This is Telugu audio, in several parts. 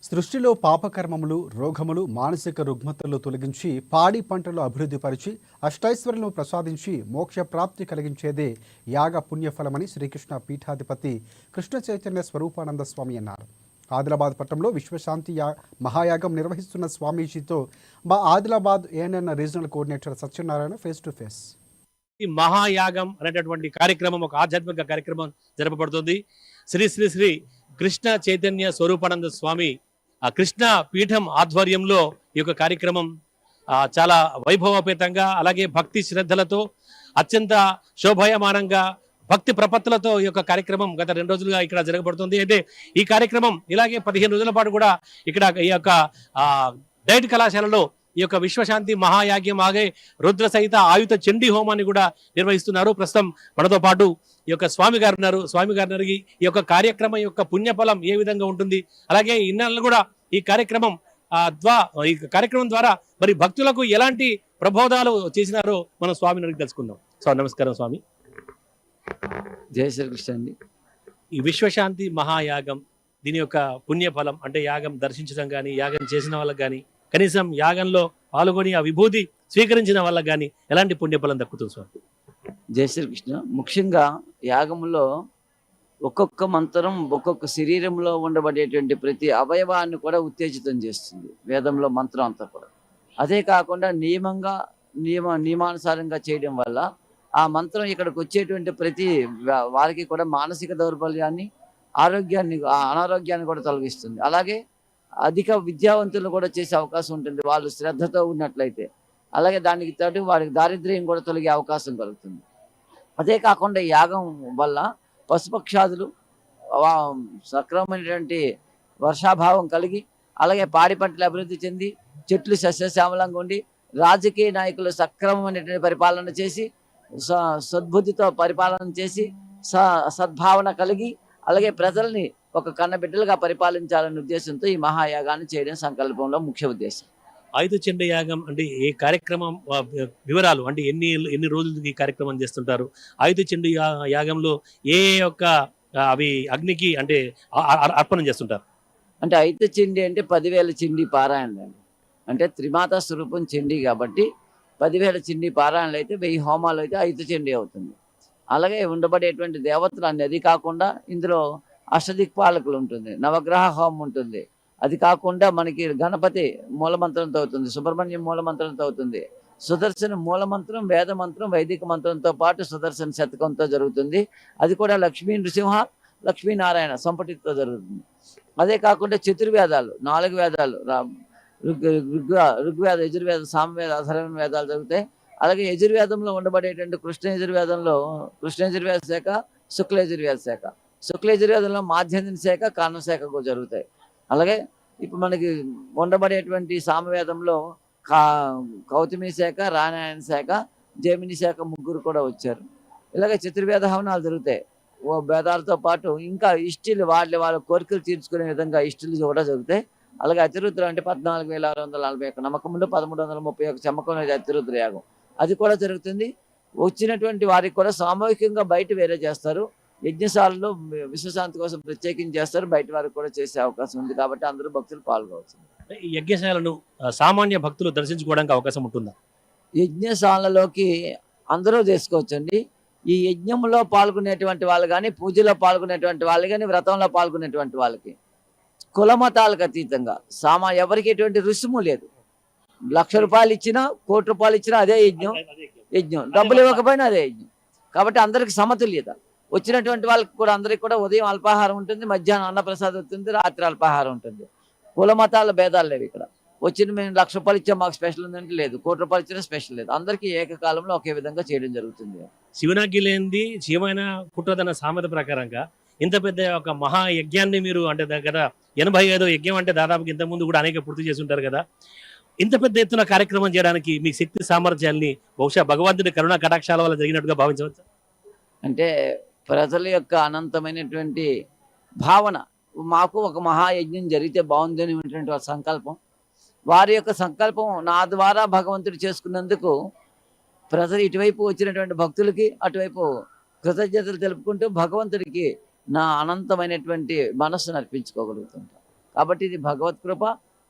సృష్టిలో పాపకర్మములు, రోగములు, మానసిక రుగ్మతలు తొలగించి పాడి పంటలు అభివృద్ధిపరిచి అష్టైశ్వర్యలను ప్రసాదించి మోక్ష ప్రాప్తి కలిగించేదే యాగ పుణ్యఫలమని శ్రీకృష్ణ పీఠాధిపతి కృష్ణ చైతన్య స్వరూపానంద స్వామి అన్నారు. ఆదిలాబాద్ పట్టణంలో విశ్వశాంతి మహాయాగం నిర్వహిస్తున్న స్వామీజీతో మా Adilabad ANN regional coordinator Satyanarayana face to face. ఈ మహాయాగం అనేటటువంటి కార్యక్రమం ఒక ఆధ్యాత్మిక కార్యక్రమం జరపబడుతుంది. శ్రీ శ్రీ శ్రీ కృష్ణ చైతన్య స్వరూపానంద స్వామి ఆ కృష్ణ పీఠం ఆధ్వర్యంలో ఈ యొక్క కార్యక్రమం చాలా వైభవపేతంగా, అలాగే భక్తి శ్రద్ధలతో, అత్యంత శోభాయమానంగా, భక్తి ప్రపత్తులతో ఈ యొక్క కార్యక్రమం గత 2 రోజులుగా ఇక్కడ జరగబడుతుంది. అయితే ఈ కార్యక్రమం ఇలాగే 15 రోజుల పాటు కూడా ఇక్కడ ఈ యొక్క డైట్ కళాశాలలో ఈ యొక్క విశ్వశాంతి మహాయాగ్యం ఆగే రుద్ర సహిత ఆయుధ చండీ హోమాన్ని కూడా నిర్వహిస్తున్నారు. ప్రస్తుతం మనతో పాటు ఈ యొక్క స్వామి గారు ఉన్నారు. స్వామి గారిని అడిగి ఈ యొక్క కార్యక్రమం యొక్క పుణ్యఫలం ఏ విధంగా ఉంటుంది, అలాగే ఇన్నాళ్ళు కూడా ఈ కార్యక్రమం ద్వారా మరి భక్తులకు ఎలాంటి ప్రబోధాలు చేసినారో మనం స్వామిని అడిగి తెలుసుకుందాం. స్వామి నమస్కారం. స్వామి జై శ్రీకృష్ణ అండి. ఈ విశ్వశాంతి మహాయాగం దీని యొక్క పుణ్యఫలం అంటే యాగం దర్శించడం కానీ, యాగం చేసిన వాళ్ళకి కానీ, కనీసం యాగంలో పాల్గొని ఆ విభూతి స్వీకరించిన వాళ్ళకి కానీ ఎలాంటి పుణ్యఫలం దక్కుతుంది స్వామి? జై శ్రీకృష్ణ. ముఖ్యంగా యాగంలో ఒక్కొక్క మంత్రం ఒక్కొక్క శరీరంలో ఉండబడేటువంటి ప్రతి అవయవాన్ని కూడా ఉత్తేజితం చేస్తుంది వేదంలో మంత్రం అంతా కూడా. అదే కాకుండా నియమానుసారంగా చేయడం వల్ల ఆ మంత్రం ఇక్కడికి వచ్చేటువంటి ప్రతి వారికి కూడా మానసిక దౌర్బల్యాన్ని, అనారోగ్యాన్ని కూడా తొలగిస్తుంది. అలాగే అధిక విద్యావంతులు కూడా చేసే అవకాశం ఉంటుంది వాళ్ళు శ్రద్ధతో ఉన్నట్లయితే. అలాగే దానికి తోటి వారికి దారిద్ర్యం కూడా తొలగే అవకాశం కలుగుతుంది. అదే కాకుండా యాగం వల్ల పశుపక్షాదులు సక్రమమైనటువంటి వర్షాభావం కలిగి, అలాగే పాడి పంటలు అభివృద్ధి చెంది, చెట్లు సస్యశ్యామలంగా ఉండి, రాజకీయ నాయకులు సక్రమమైనటువంటి పరిపాలన చేసి, సద్బుద్ధితో పరిపాలన చేసి, సద్భావన కలిగి, అలాగే ప్రజల్ని ఒక కన్నబిడ్డలుగా పరిపాలించాలనే ఉద్దేశంతో ఈ మహాయాగాన్ని చేయడం సంకల్పంలో ముఖ్య ఉద్దేశం. ఆయుధ చండీ యాగం అంటే ఏ కార్యక్రమం వివరాలు, అంటే ఎన్ని రోజులు ఈ కార్యక్రమం చేస్తుంటారు? ఆయుధ చండీ యాగంలో ఏ యొక్క అవి అగ్నికి అంటే అర్పణం చేస్తుంటారు? అంటే ఆయుధ చండీ అంటే 10,000 చండీ పారాయణలు అండి. అంటే త్రిమాత స్వరూపం చండీ కాబట్టి 10,000 చండీ పారాయణలు అయితే 1000 హోమాలు అయితే ఆయుధ చండీ అవుతుంది. అలాగే ఉండబడేటువంటి దేవతలు అన్ని, అది కాకుండా ఇందులో అష్టదిక్పాలకులు ఉంటుంది, నవగ్రహ హోమం ఉంటుంది. అది కాకుండా మనకి గణపతి మూలమంత్రంతో అవుతుంది, సుబ్రహ్మణ్యం మూలమంత్రంతో అవుతుంది, సుదర్శన మూలమంత్రం, వేద మంత్రం, వైదిక మంత్రంతో పాటు సుదర్శన శతకంతో జరుగుతుంది. అది కూడా లక్ష్మీ నృసింహ, లక్ష్మీనారాయణ సంపటితో జరుగుతుంది. అదే కాకుండా చతుర్వేదాలు, 4 వేదాలు, ఋగ్వేద, యజుర్వేద, సామవేద, అథర్వణ వేదాలు జరుగుతాయి. అలాగే యజుర్వేదంలో ఉండబడేటువంటి కృష్ణ యజుర్వేదంలో కృష్ణ యజుర్వేద శాఖ, శుక్ల యజుర్వేద శాఖ, శుక్ల యజుర్వేదంలో మాధ్యందిన శాఖ, కారణ శాఖ కూడా జరుగుతాయి. అలాగే ఇప్పుడు మనకి ఉండబడేటువంటి సామవేదంలో కౌతమి శాఖ, రామాయణ శాఖ, జైమిని శాఖ ముగ్గురు కూడా వచ్చారు. ఇలాగే చతుర్వేద హవనాలు జరుగుతాయి. వేదాలతో పాటు ఇంకా ఇష్టిలు వాళ్ళ కోరికలు తీర్చుకునే విధంగా ఇష్టిలు కూడా జరుగుతాయి. అలాగే అతిరుద్ర అంటే 14,641 నమ్మకంలో 1331 చమ్మకం అతిరుద్ర యాగం, అది కూడా జరుగుతుంది. వచ్చినటువంటి వారికి కూడా సామూహికంగా బయట వేరే చేస్తారు. యజ్ఞశాలలో విశ్వశాంతి కోసం ప్రత్యేకించి చేస్తారు, బయట వారికి కూడా చేసే అవకాశం ఉంది. కాబట్టి అందరూ భక్తులు పాల్గొవచ్చు. ఈ యజ్ఞశాలను సామాన్య భక్తులు దర్శించుకోవడానికి అవకాశం ఉంటుందా? యజ్ఞశాలలోకి అందరూ చేసుకోవచ్చండి. ఈ యజ్ఞంలో పాల్గొనేటువంటి వాళ్ళు కానీ, పూజలో పాల్గొనేటువంటి వాళ్ళు కానీ, వ్రతంలో పాల్గొనేటువంటి వాళ్ళకి కులమతాలకు అతీతంగా ఎవరికి ఎటువంటి రుసుము లేదు. 1,00,000 రూపాయలు ఇచ్చినా, 1,00,00,000 రూపాయలు ఇచ్చినా అదే యజ్ఞం, డబ్బులు ఇవ్వకపోయినా అదే యజ్ఞం. కాబట్టి అందరికి సమతుల్యత. వచ్చినటువంటి వాళ్ళకి కూడా అందరికి కూడా ఉదయం అల్పాహారం ఉంటుంది, మధ్యాహ్నం అన్నప్రసాదం ఉంటుంది, రాత్రి అల్పాహారం ఉంటుంది. కుల మతాల భేదాలు లేవు ఇక్కడ. వచ్చిన మేము 1,00,000 రూపాయలు ఇచ్చా మాకు స్పెషల్ ఉందంటే లేదు, 1,00,000 రూపాయలు ఇచ్చినా స్పెషల్ లేదు. అందరికీ ఏకకాలంలో ఒకే విధంగా చేయడం జరుగుతుంది. శివనాకి లేనిది శివమైన పుట్టదన్న సామెత ప్రకారంగా ఇంత పెద్ద ఒక మహాయజ్ఞాన్ని మీరు అంటే దగ్గర 85 యజ్ఞం అంటే దాదాపు ఇంతకుముందు కూడా అనేక పూర్తి చేసి ఉంటారు కదా. ఇంత పెద్ద ఎత్తున కార్యక్రమం చేయడానికి మీ శక్తి సామర్థ్యాన్ని బహుశా భగవంతుడి కరుణా కటాక్షాల వల్ల జరిగినట్టుగా భావించవచ్చు. అంటే ప్రజల యొక్క అనంతమైనటువంటి భావన, మాకు ఒక మహాయజ్ఞం జరిగితే బాగుంది అనేటువంటి సంకల్పం, వారి యొక్క సంకల్పం నా ద్వారా భగవంతుడు చేసుకున్నందుకు ప్రజలు ఇటువైపు వచ్చినటువంటి భక్తులకి అటువైపు కృతజ్ఞతలు తెలుపుకుంటూ భగవంతుడికి నా అనంతమైనటువంటి మనస్సును అర్పించుకోగలుగుతుంటాను. కాబట్టి ఇది భగవత్ కృప,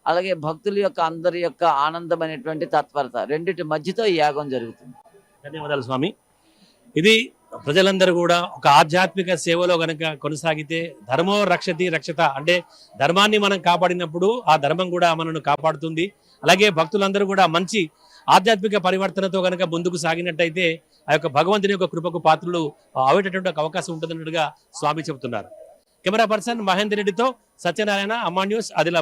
అలాగే భక్తుల యొక్క అందరి యొక్క ఆనందమైనటువంటి తత్పరత రెండిటి మధ్యతో ఈ యాగం జరుగుతుంది. ధన్యవాదాలు స్వామి. ఇది ప్రజలందరూ కూడా ఒక ఆధ్యాత్మిక సేవలో గనక కొనసాగితే ధర్మో రక్షతి రక్షత అంటే ధర్మాన్ని మనం కాపాడినప్పుడు ఆ ధర్మం కూడా మనను కాపాడుతుంది. అలాగే భక్తులందరూ కూడా మంచి ఆధ్యాత్మిక పరివర్తనతో గనక ముందుకు సాగినట్టయితే ఆ యొక్క భగవంతుని యొక్క కృపకు పాత్రలు అవేటటువంటి ఒక అవకాశం ఉంటుందన్నట్టుగా స్వామి చెబుతున్నారు. కెమెరా పర్సన్ మహేందర్ రెడ్డితో సత్యనారాయణ, అమ్మా న్యూస్, ఆదిలాబాద్.